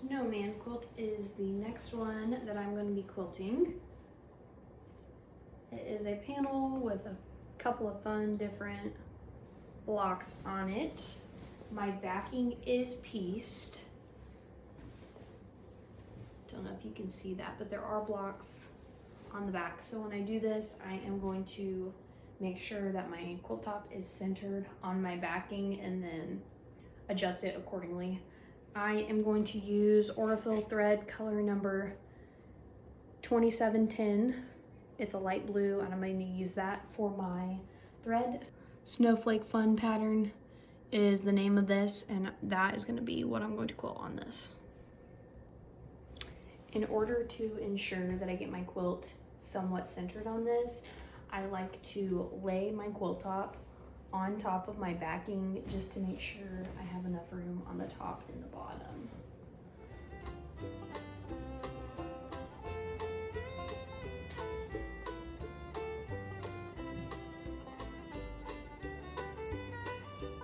snowman quilt is the next one that I'm going to be quilting. It is a panel with a couple of fun different blocks on it. My backing is pieced. Don't know if you can see that, but there are blocks on the back. So when I do this, I am going to make sure that my quilt top is centered on my backing and then adjust it accordingly. I am going to use Aurifil thread color number 2710. It's a light blue and I'm going to use that for my thread. Snowflake Fun pattern is the name of this, and that is going to be what I'm going to quilt on this. In order to ensure that I get my quilt somewhat centered on this, I like to lay my quilt top on top of my backing just to make sure I have enough room on the top and the bottom.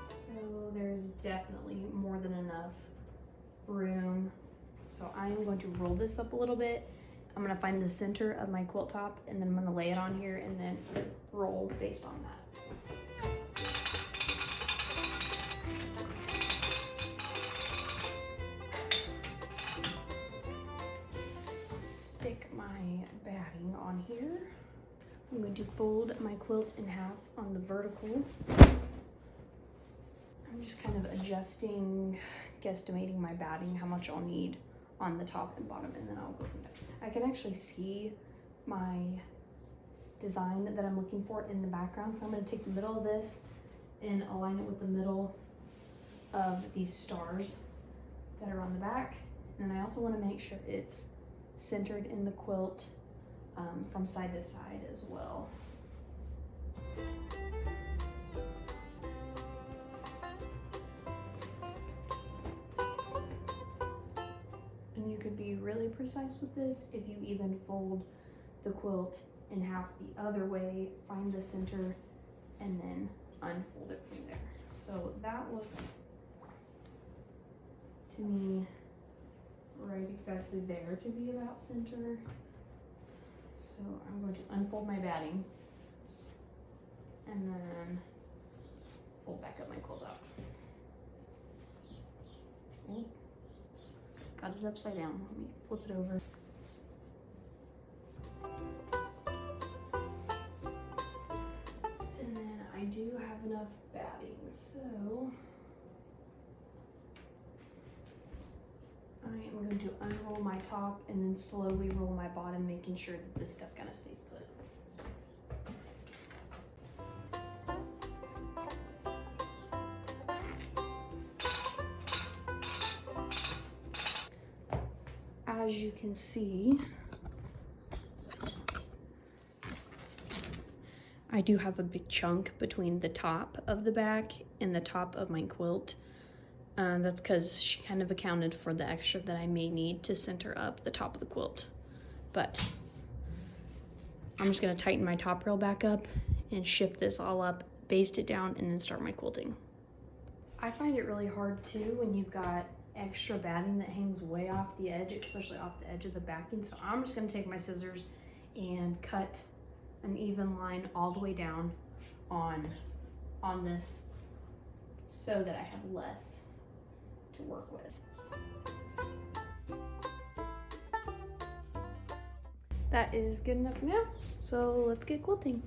So there's definitely more than enough room. So I am going to roll this up a little bit. I'm gonna find the center of my quilt top and then I'm gonna lay it on here and then roll based on that. Stick my batting on here. I'm going to fold my quilt in half on the vertical. I'm just kind of adjusting, guesstimating my batting, how much I'll need on the top and bottom, and then I'll go from there. I can actually see my design that I'm looking for in the background, so I'm going to take the middle of this and align it with the middle of these stars that are on the back. And I also want to make sure it's centered in the quilt from side to side as well. And you could be really precise with this if you even fold the quilt in half the other way, find the center, and then unfold it from there. So that looks to me right exactly there to be about center. So I'm going to unfold my batting and then fold back up my quilt up. Oh, got it upside down. Let me flip it over. And then I do have enough batting, so I am going to unroll my top and then slowly roll my bottom, making sure that this stuff kind of stays put. As you can see, I do have a big chunk between the top of the back and the top of my quilt. That's because she kind of accounted for the extra that I may need to center up the top of the quilt. But I'm just going to tighten my top rail back up and shift this all up, baste it down, and then start my quilting. I find it really hard too when you've got extra batting that hangs way off the edge, especially off the edge of the backing. So I'm just going to take my scissors and cut an even line all the way down on this so that I have less to work with. That is good enough now, so let's get quilting.